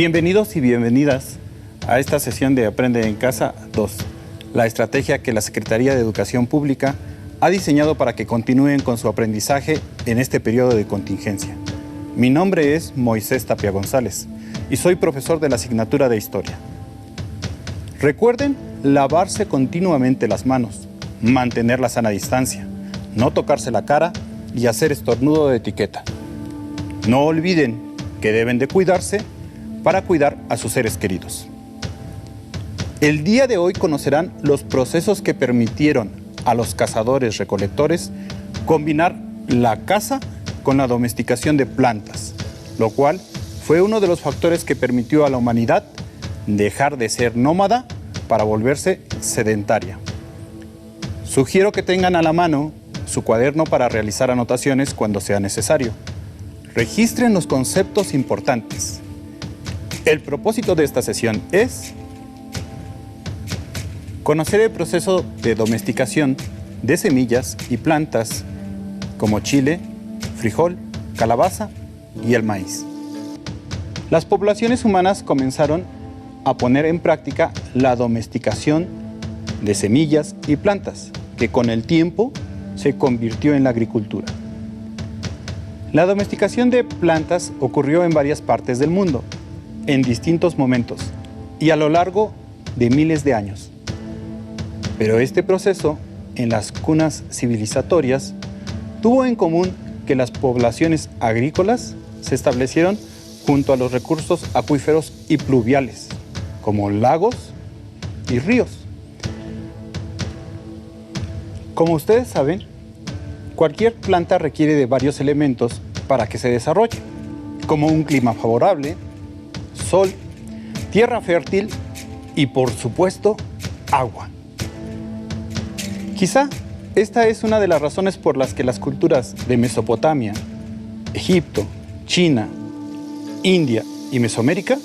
Bienvenidos y bienvenidas a esta sesión de Aprende en Casa 2, la estrategia que la Secretaría de Educación Pública ha diseñado para que continúen con su aprendizaje en este periodo de contingencia. Mi nombre es Moisés Tapia González y soy profesor de la asignatura de Historia. Recuerden lavarse continuamente las manos, mantener la sana distancia, no tocarse la cara y hacer estornudo de etiqueta. No olviden que deben de cuidarse para cuidar a sus seres queridos. El día de hoy conocerán los procesos que permitieron a los cazadores-recolectores combinar la caza con la domesticación de plantas, lo cual fue uno de los factores que permitió a la humanidad dejar de ser nómada para volverse sedentaria. Sugiero que tengan a la mano su cuaderno para realizar anotaciones cuando sea necesario. Registren los conceptos importantes. El propósito de esta sesión es conocer el proceso de domesticación de semillas y plantas como chile, frijol, calabaza y el maíz. Las poblaciones humanas comenzaron a poner en práctica la domesticación de semillas y plantas, que con el tiempo se convirtió en la agricultura. La domesticación de plantas ocurrió en varias partes del mundo, en distintos momentos y a lo largo de miles de años. Pero este proceso, en las cunas civilizatorias, tuvo en común que las poblaciones agrícolas se establecieron junto a los recursos acuíferos y pluviales, como lagos y ríos. Como ustedes saben, cualquier planta requiere de varios elementos para que se desarrolle, como un clima favorable, sol, tierra fértil y, por supuesto, agua. Quizá esta es una de las razones por las que las culturas de Mesopotamia, Egipto, China, India y Mesoamérica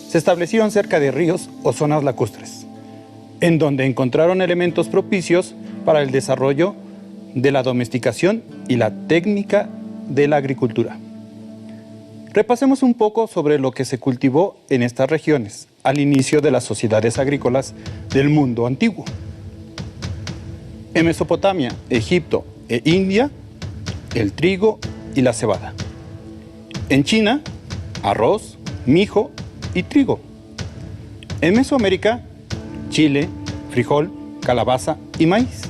se establecieron cerca de ríos o zonas lacustres, en donde encontraron elementos propicios para el desarrollo de la domesticación y la técnica de la agricultura. Repasemos un poco sobre lo que se cultivó en estas regiones al inicio de las sociedades agrícolas del mundo antiguo. En Mesopotamia, Egipto e India, el trigo y la cebada. En China, arroz, mijo y trigo. En Mesoamérica, chile, frijol, calabaza y maíz.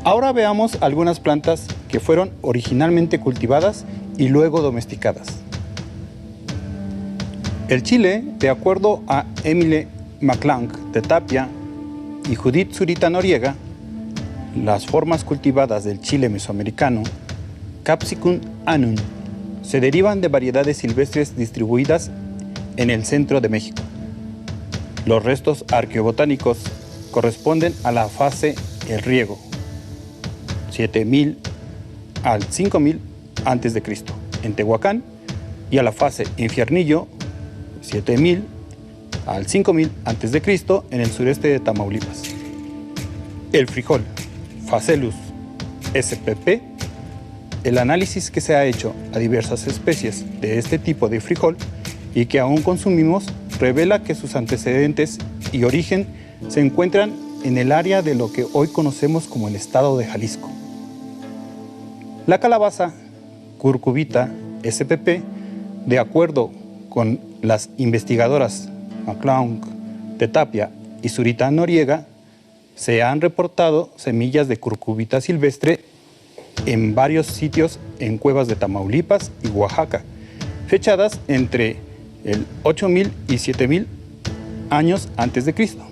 Ahora veamos algunas plantas que fueron originalmente cultivadas y luego domesticadas. El chile, de acuerdo a Emile McClung de Tapia y Judith Zurita Noriega, las formas cultivadas del chile mesoamericano, Capsicum annum, se derivan de variedades silvestres distribuidas en el centro de México. Los restos arqueobotánicos corresponden a la fase El Riego, 7000 al 5000 a.C. en Tehuacán, y a la fase Infiernillo, 7000 al 5000 a.C. en el sureste de Tamaulipas. El frijol, Phaceolus spp, el análisis que se ha hecho a diversas especies de este tipo de frijol y que aún consumimos, revela que sus antecedentes y origen se encuentran en el área de lo que hoy conocemos como el estado de Jalisco. La calabaza, Curcubita spp, de acuerdo con las investigadoras McClung de Tapia y Zurita Noriega, se han reportado semillas de curcubita silvestre en varios sitios en cuevas de Tamaulipas y Oaxaca, fechadas entre el 8000 y 7000 años antes de Cristo.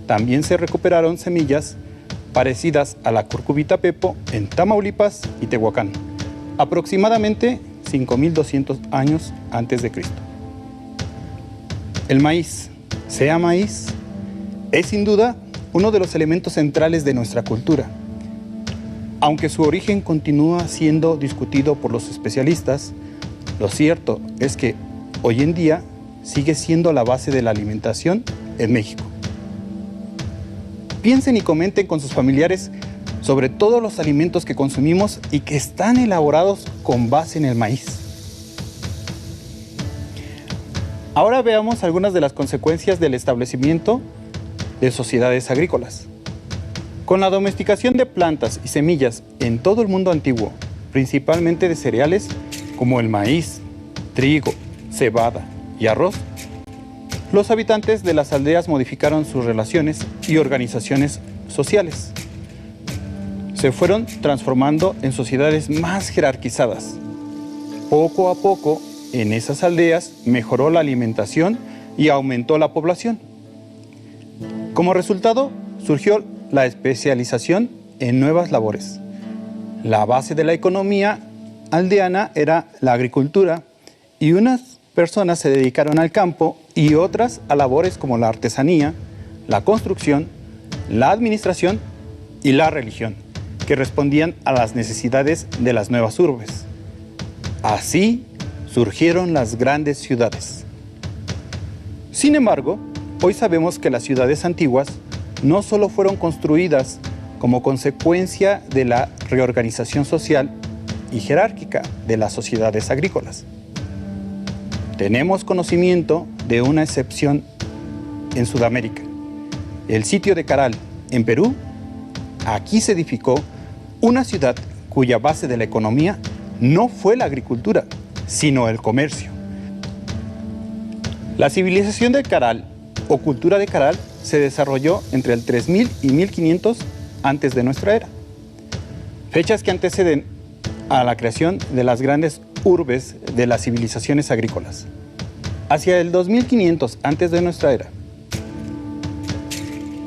También se recuperaron semillas parecidas a la curcubita pepo en Tamaulipas y Tehuacán, aproximadamente 5200 años antes de Cristo. El maíz, sea maíz, es sin duda uno de los elementos centrales de nuestra cultura. Aunque su origen continúa siendo discutido por los especialistas, lo cierto es que hoy en día sigue siendo la base de la alimentación en México. Piensen y comenten con sus familiares sobre todos los alimentos que consumimos y que están elaborados con base en el maíz. Ahora veamos algunas de las consecuencias del establecimiento de sociedades agrícolas. Con la domesticación de plantas y semillas en todo el mundo antiguo, principalmente de cereales como el maíz, trigo, cebada y arroz, los habitantes de las aldeas modificaron sus relaciones y organizaciones sociales. Se fueron transformando en sociedades más jerarquizadas. Poco a poco, en esas aldeas mejoró la alimentación y aumentó la población. Como resultado, surgió la especialización en nuevas labores. La base de la economía aldeana era la agricultura y unas personas se dedicaron al campo y otras a labores como la artesanía, la construcción, la administración y la religión, que respondían a las necesidades de las nuevas urbes. Así surgieron las grandes ciudades. Sin embargo, hoy sabemos que las ciudades antiguas no solo fueron construidas como consecuencia de la reorganización social y jerárquica de las sociedades agrícolas. Tenemos conocimiento de una excepción en Sudamérica. El sitio de Caral, en Perú. Aquí se edificó una ciudad cuya base de la economía no fue la agricultura, sino el comercio. La civilización de Caral, o cultura de Caral, se desarrolló entre el 3000 y 1500 antes de nuestra era. Fechas que anteceden a la creación de las grandes urbes de las civilizaciones agrícolas. Hacia el 2500 antes de nuestra era.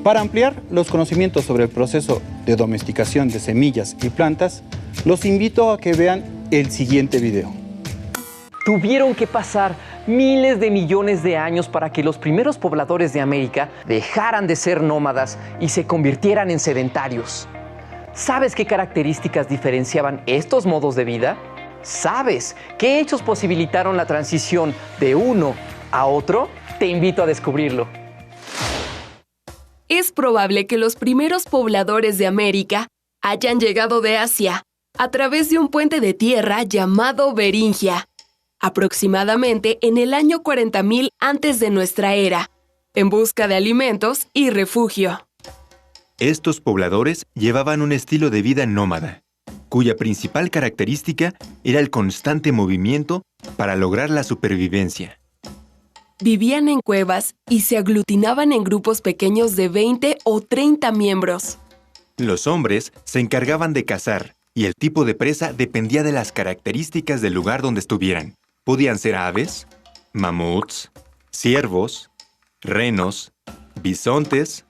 Para ampliar los conocimientos sobre el proceso de domesticación de semillas y plantas, los invito a que vean el siguiente video. Tuvieron que pasar miles de millones de años para que los primeros pobladores de América dejaran de ser nómadas y se convirtieran en sedentarios. ¿Sabes qué características diferenciaban estos modos de vida? ¿Sabes qué hechos posibilitaron la transición de uno a otro? Te invito a descubrirlo. Es probable que los primeros pobladores de América hayan llegado de Asia a través de un puente de tierra llamado Beringia, aproximadamente en el año 40.000 antes de nuestra era, en busca de alimentos y refugio. Estos pobladores llevaban un estilo de vida nómada, cuya principal característica era el constante movimiento para lograr la supervivencia. Vivían en cuevas y se aglutinaban en grupos pequeños de 20 o 30 miembros. Los hombres se encargaban de cazar y el tipo de presa dependía de las características del lugar donde estuvieran. Podían ser aves, mamuts, ciervos, renos, bisontes,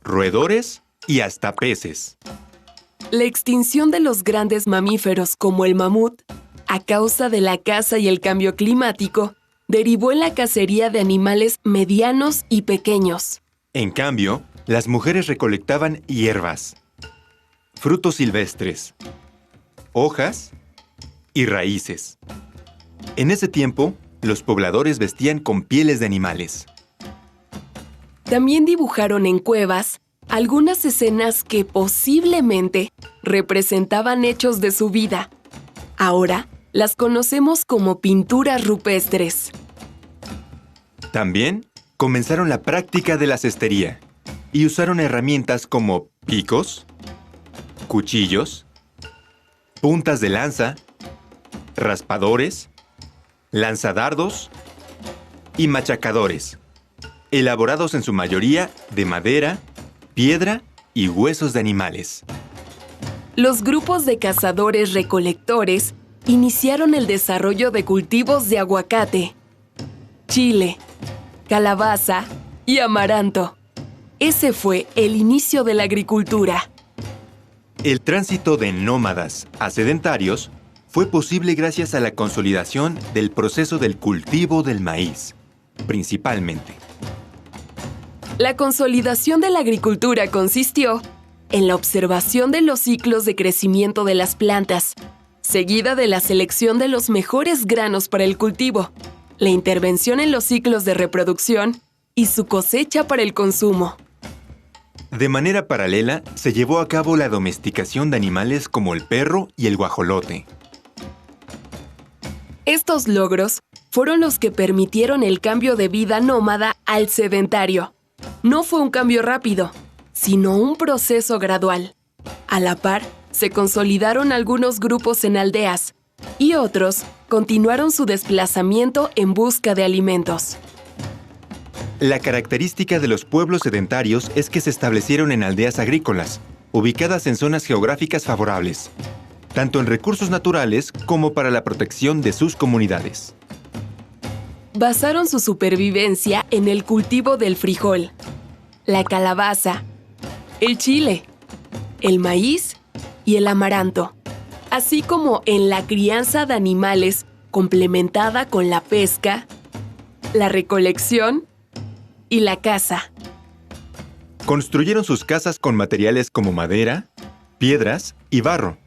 roedores y hasta peces. La extinción de los grandes mamíferos como el mamut, a causa de la caza y el cambio climático, derivó en la cacería de animales medianos y pequeños. En cambio, las mujeres recolectaban hierbas, frutos silvestres, hojas y raíces. En ese tiempo, los pobladores vestían con pieles de animales. También dibujaron en cuevas algunas escenas que posiblemente representaban hechos de su vida. Ahora las conocemos como pinturas rupestres. También comenzaron la práctica de la cestería y usaron herramientas como picos, cuchillos, puntas de lanza, raspadores, lanzadardos y machacadores, elaborados en su mayoría de madera, piedra y huesos de animales. Los grupos de cazadores-recolectores iniciaron el desarrollo de cultivos de aguacate, chile, calabaza y amaranto. Ese fue el inicio de la agricultura. El tránsito de nómadas a sedentarios fue posible gracias a la consolidación del proceso del cultivo del maíz, principalmente. La consolidación de la agricultura consistió en la observación de los ciclos de crecimiento de las plantas, seguida de la selección de los mejores granos para el cultivo, la intervención en los ciclos de reproducción y su cosecha para el consumo. De manera paralela, se llevó a cabo la domesticación de animales como el perro y el guajolote. Estos logros fueron los que permitieron el cambio de vida nómada al sedentario. No fue un cambio rápido, sino un proceso gradual. A la par, se consolidaron algunos grupos en aldeas y otros continuaron su desplazamiento en busca de alimentos. La característica de los pueblos sedentarios es que se establecieron en aldeas agrícolas, ubicadas en zonas geográficas favorables, tanto en recursos naturales como para la protección de sus comunidades. Basaron su supervivencia en el cultivo del frijol, la calabaza, el chile, el maíz y el amaranto, así como en la crianza de animales complementada con la pesca, la recolección y la caza. Construyeron sus casas con materiales como madera, piedras y barro,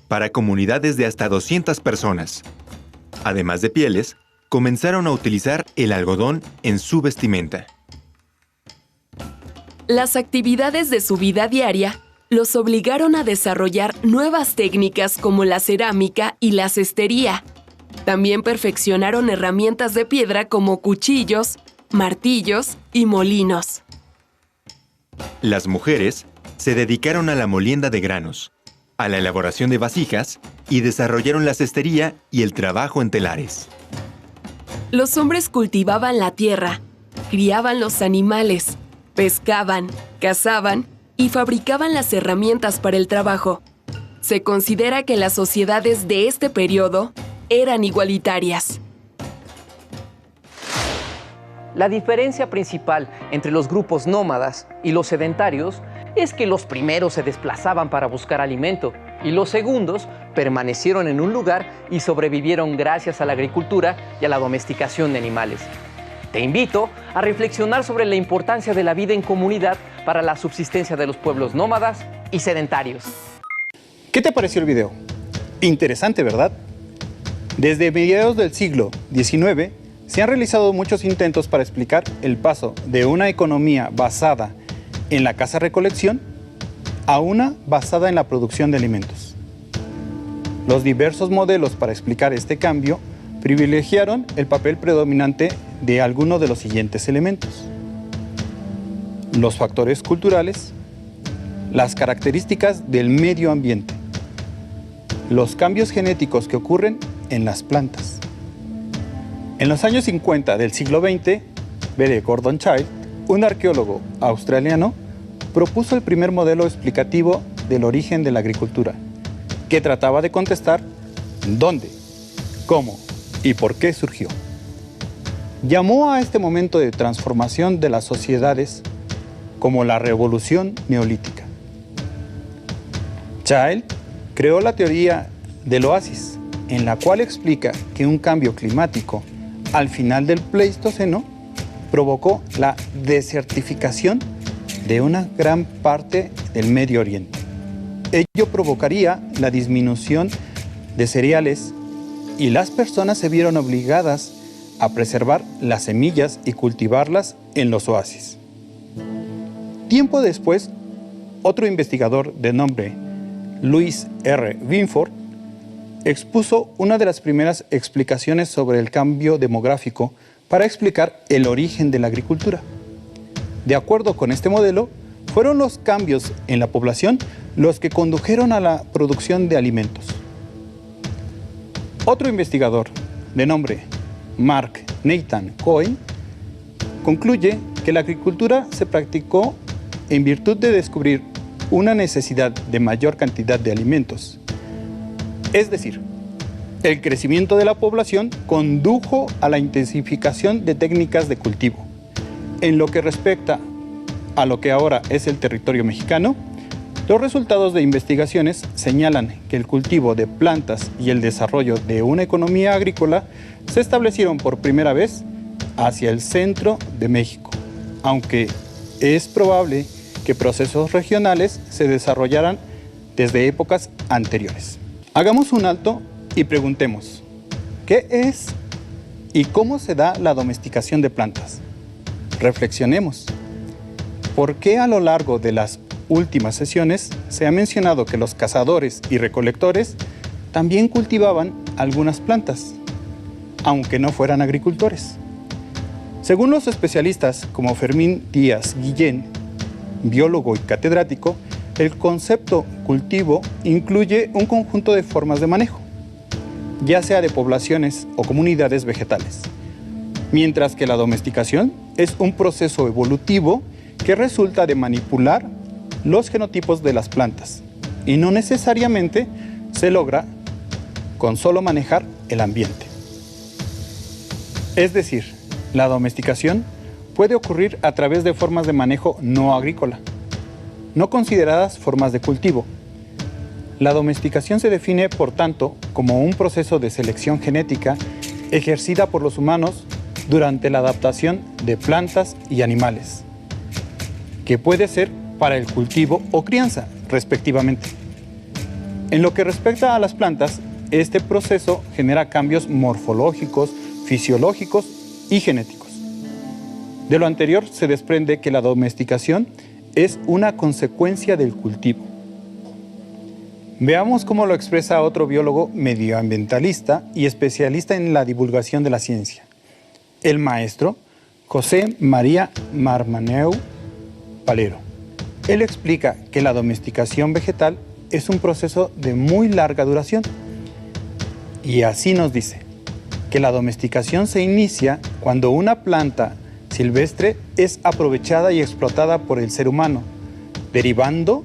para comunidades de hasta 200 personas. Además de pieles, comenzaron a utilizar el algodón en su vestimenta. Las actividades de su vida diaria los obligaron a desarrollar nuevas técnicas como la cerámica y la cestería. También perfeccionaron herramientas de piedra como cuchillos, martillos y molinos. Las mujeres se dedicaron a la molienda de granos, a la elaboración de vasijas y desarrollaron la cestería y el trabajo en telares. Los hombres cultivaban la tierra, criaban los animales, pescaban, cazaban y fabricaban las herramientas para el trabajo. Se considera que las sociedades de este periodo eran igualitarias. La diferencia principal entre los grupos nómadas y los sedentarios es que los primeros se desplazaban para buscar alimento y los segundos permanecieron en un lugar y sobrevivieron gracias a la agricultura y a la domesticación de animales. Te invito a reflexionar sobre la importancia de la vida en comunidad para la subsistencia de los pueblos nómadas y sedentarios. ¿Qué te pareció el video? Interesante, ¿verdad? Desde mediados del siglo XIX se han realizado muchos intentos para explicar el paso de una economía basada en la caza-recolección a una basada en la producción de alimentos. Los diversos modelos para explicar este cambio privilegiaron el papel predominante de alguno de los siguientes elementos: los factores culturales, las características del medio ambiente, los cambios genéticos que ocurren en las plantas. En los años 50 del siglo XX, B. Gordon Childe, un arqueólogo australiano, propuso el primer modelo explicativo del origen de la agricultura, que trataba de contestar dónde, cómo y por qué surgió. Llamó a este momento de transformación de las sociedades como la Revolución Neolítica. Childe creó la teoría del oasis, en la cual explica que un cambio climático al final del Pleistoceno provocó la desertificación de una gran parte del Medio Oriente. Ello provocaría la disminución de cereales y las personas se vieron obligadas a preservar las semillas y cultivarlas en los oasis. Tiempo después, otro investigador de nombre Louis R. Binford expuso una de las primeras explicaciones sobre el cambio demográfico para explicar el origen de la agricultura. De acuerdo con este modelo, fueron los cambios en la población los que condujeron a la producción de alimentos. Otro investigador, de nombre Mark Nathan Cohen, concluye que la agricultura se practicó en virtud de descubrir una necesidad de mayor cantidad de alimentos. Es decir, el crecimiento de la población condujo a la intensificación de técnicas de cultivo. En lo que respecta a lo que ahora es el territorio mexicano, los resultados de investigaciones señalan que el cultivo de plantas y el desarrollo de una economía agrícola se establecieron por primera vez hacia el centro de México, aunque es probable que procesos regionales se desarrollaran desde épocas anteriores. Hagamos un alto y preguntemos, ¿qué es y cómo se da la domesticación de plantas? Reflexionemos. ¿Por qué a lo largo de las últimas sesiones se ha mencionado que los cazadores y recolectores también cultivaban algunas plantas? aunque no fueran agricultores. Según los especialistas como Fermín Díaz Guillén, biólogo y catedrático, el concepto cultivo incluye un conjunto de formas de manejo, ya sea de poblaciones o comunidades vegetales, mientras que la domesticación es un proceso evolutivo que resulta de manipular los genotipos de las plantas y no necesariamente se logra con solo manejar el ambiente. Es decir, la domesticación puede ocurrir a través de formas de manejo no agrícola, no consideradas formas de cultivo. La domesticación se define, por tanto, como un proceso de selección genética ejercida por los humanos durante la adaptación de plantas y animales, que puede ser para el cultivo o crianza, respectivamente. En lo que respecta a las plantas, este proceso genera cambios morfológicos, fisiológicos y genéticos. De lo anterior se desprende que la domesticación es una consecuencia del cultivo. Veamos cómo lo expresa otro biólogo medioambientalista y especialista en la divulgación de la ciencia, el maestro José María Marmaneu Palero. Él explica que la domesticación vegetal es un proceso de muy larga duración. Y así nos dice que la domesticación se inicia cuando una planta silvestre es aprovechada y explotada por el ser humano, derivando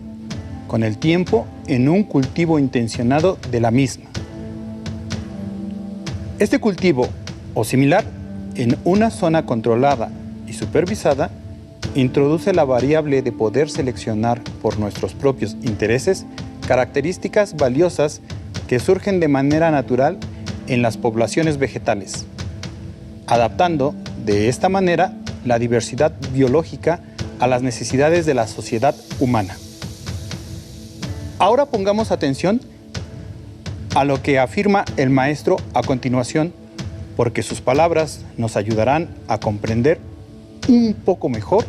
con el tiempo en un cultivo intencionado de la misma. Este cultivo o similar en una zona controlada y supervisada introduce la variable de poder seleccionar por nuestros propios intereses características valiosas que surgen de manera natural en las poblaciones vegetales, adaptando de esta manera la diversidad biológica a las necesidades de la sociedad humana. Ahora pongamos atención a lo que afirma el maestro a continuación, porque sus palabras nos ayudarán a comprender un poco mejor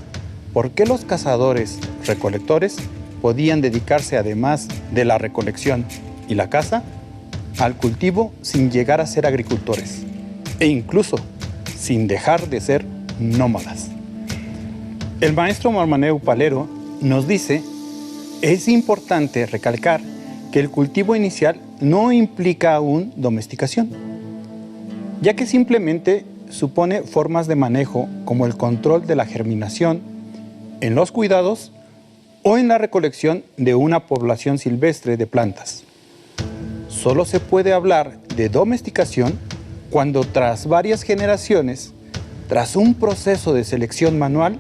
por qué los cazadores-recolectores podían dedicarse, además de la recolección y la caza, al cultivo sin llegar a ser agricultores, e incluso sin dejar de ser nómadas. El maestro Marmaneu Palero nos dice: es importante recalcar que el cultivo inicial no implica aún domesticación, ya que simplemente supone formas de manejo como el control de la germinación, en los cuidados o en la recolección de una población silvestre de plantas. Solo se puede hablar de domesticación cuando tras varias generaciones, tras un proceso de selección manual,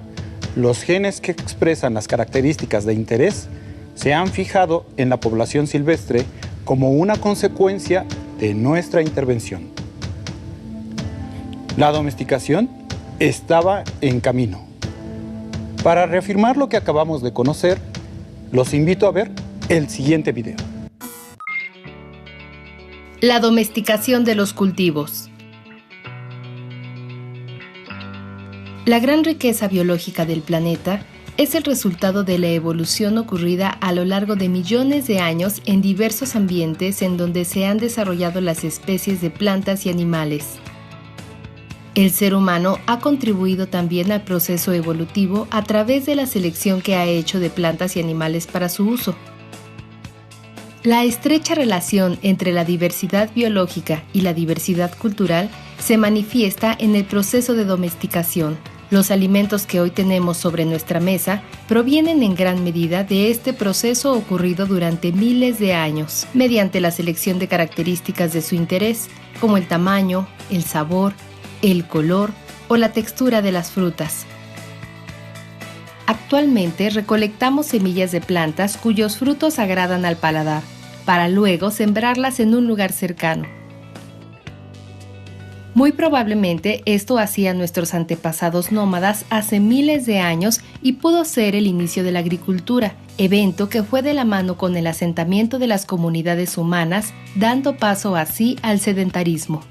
los genes que expresan las características de interés se han fijado en la población silvestre como una consecuencia de nuestra intervención. La domesticación estaba en camino. Para reafirmar lo que acabamos de conocer, los invito a ver el siguiente video. La domesticación de los cultivos. La gran riqueza biológica del planeta es el resultado de la evolución ocurrida a lo largo de millones de años en diversos ambientes en donde se han desarrollado las especies de plantas y animales. El ser humano ha contribuido también al proceso evolutivo a través de la selección que ha hecho de plantas y animales para su uso. La estrecha relación entre la diversidad biológica y la diversidad cultural se manifiesta en el proceso de domesticación. Los alimentos que hoy tenemos sobre nuestra mesa provienen en gran medida de este proceso ocurrido durante miles de años, mediante la selección de características de su interés, como el tamaño, el sabor, el color o la textura de las frutas. Actualmente recolectamos semillas de plantas cuyos frutos agradan al paladar, para luego sembrarlas en un lugar cercano. Muy probablemente esto hacían nuestros antepasados nómadas hace miles de años y pudo ser el inicio de la agricultura, evento que fue de la mano con el asentamiento de las comunidades humanas, dando paso así al sedentarismo.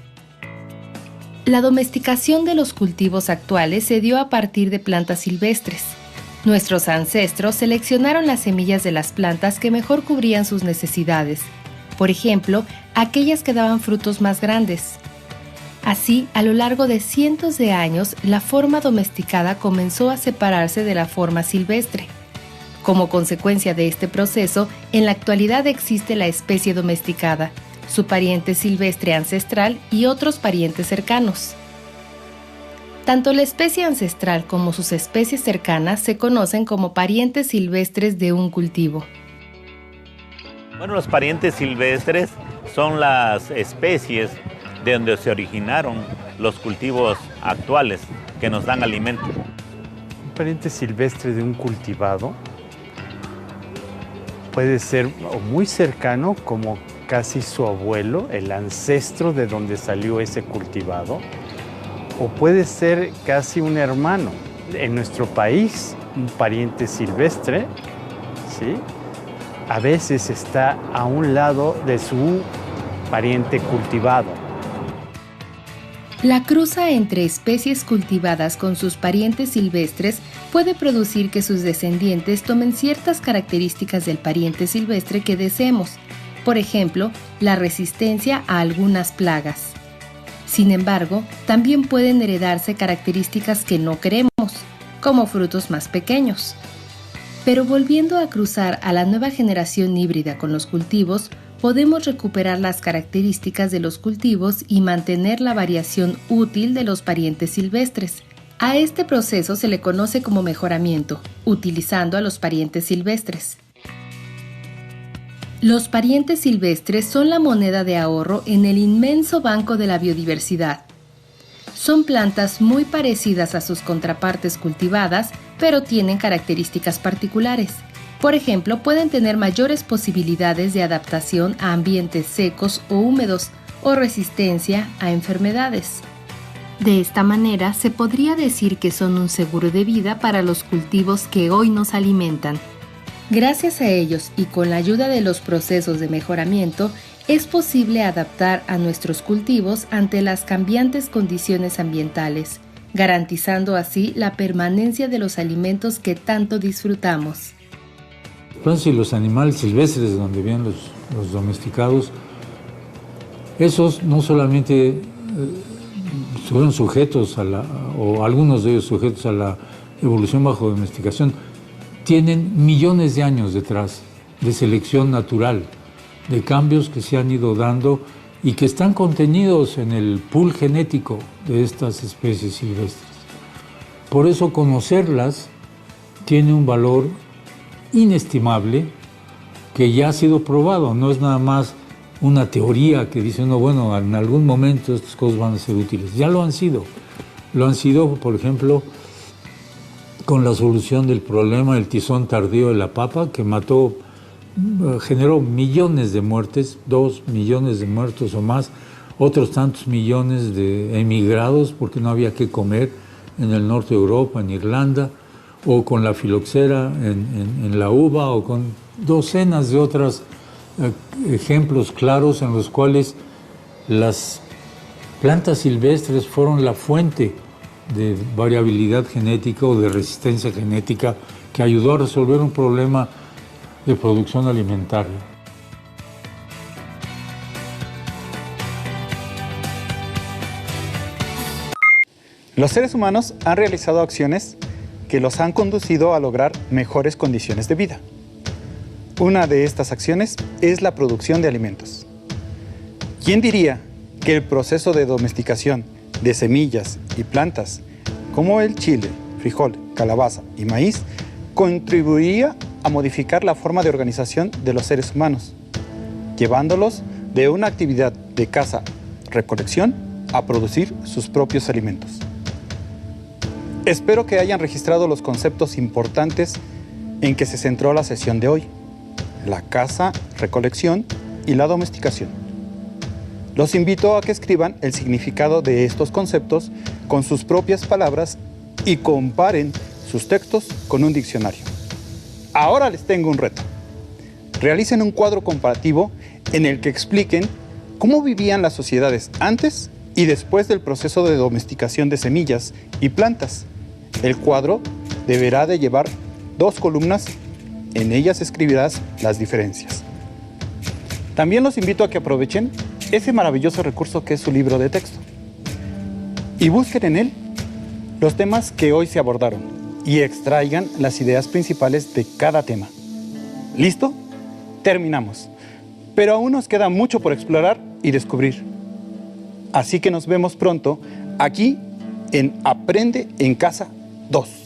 La domesticación de los cultivos actuales se dio a partir de plantas silvestres. Nuestros ancestros seleccionaron las semillas de las plantas que mejor cubrían sus necesidades, por ejemplo, aquellas que daban frutos más grandes. Así, a lo largo de cientos de años, la forma domesticada comenzó a separarse de la forma silvestre. Como consecuencia de este proceso, en la actualidad existe la especie domesticada, su pariente silvestre ancestral y otros parientes cercanos. Tanto la especie ancestral como sus especies cercanas se conocen como parientes silvestres de un cultivo. Bueno, los parientes silvestres son las especies de donde se originaron los cultivos actuales que nos dan alimento. Un pariente silvestre de un cultivado puede ser o muy cercano, como casi su abuelo, el ancestro de donde salió ese cultivado, o puede ser casi un hermano. En nuestro país, un pariente silvestre, ¿sí?, a veces está a un lado de su pariente cultivado. La cruza entre especies cultivadas con sus parientes silvestres puede producir que sus descendientes tomen ciertas características del pariente silvestre que deseemos, por ejemplo, la resistencia a algunas plagas. Sin embargo, también pueden heredarse características que no queremos, como frutos más pequeños. Pero volviendo a cruzar a la nueva generación híbrida con los cultivos, podemos recuperar las características de los cultivos y mantener la variación útil de los parientes silvestres. A este proceso se le conoce como mejoramiento, utilizando a los parientes silvestres. Los parientes silvestres son la moneda de ahorro en el inmenso banco de la biodiversidad. Son plantas muy parecidas a sus contrapartes cultivadas, pero tienen características particulares. Por ejemplo, pueden tener mayores posibilidades de adaptación a ambientes secos o húmedos o resistencia a enfermedades. De esta manera, se podría decir que son un seguro de vida para los cultivos que hoy nos alimentan. Gracias a ellos y con la ayuda de los procesos de mejoramiento, es posible adaptar a nuestros cultivos ante las cambiantes condiciones ambientales, garantizando así la permanencia de los alimentos que tanto disfrutamos. Plantas y los animales silvestres, donde vienen los domesticados, esos no solamente fueron sujetos o algunos de ellos sujetos a la evolución bajo domesticación, tienen millones de años detrás de selección natural, de cambios que se han ido dando y que están contenidos en el pool genético de estas especies silvestres. Por eso conocerlas tiene un valor inestimable que ya ha sido probado, no es nada más una teoría que dice uno, bueno, en algún momento estas cosas van a ser útiles. Ya lo han sido, por ejemplo, con la solución del problema del tizón tardío de la papa, que generó millones de muertes, 2 millones de muertos o más, otros tantos millones de emigrados porque no había qué comer en el norte de Europa, en Irlanda, o con la filoxera en la uva, o con docenas de otros ejemplos claros en los cuales las plantas silvestres fueron la fuente de variabilidad genética o de resistencia genética que ayudó a resolver un problema de producción alimentaria. Los seres humanos han realizado acciones que los han conducido a lograr mejores condiciones de vida. Una de estas acciones es la producción de alimentos. ¿Quién diría que el proceso de domesticación de semillas y plantas, como el chile, frijol, calabaza y maíz, contribuiría a modificar la forma de organización de los seres humanos, llevándolos de una actividad de caza-recolección a producir sus propios alimentos? Espero que hayan registrado los conceptos importantes en que se centró la sesión de hoy: la caza, recolección y la domesticación. Los invito a que escriban el significado de estos conceptos con sus propias palabras y comparen sus textos con un diccionario. Ahora les tengo un reto. Realicen un cuadro comparativo en el que expliquen cómo vivían las sociedades antes y después del proceso de domesticación de semillas y plantas. El cuadro deberá de llevar 2 columnas, en ellas escribirás las diferencias. También los invito a que aprovechen ese maravilloso recurso que es su libro de texto. y busquen en él los temas que hoy se abordaron y extraigan las ideas principales de cada tema. ¿Listo? Terminamos. Pero aún nos queda mucho por explorar y descubrir. Así que nos vemos pronto aquí en Aprende en Casa 2.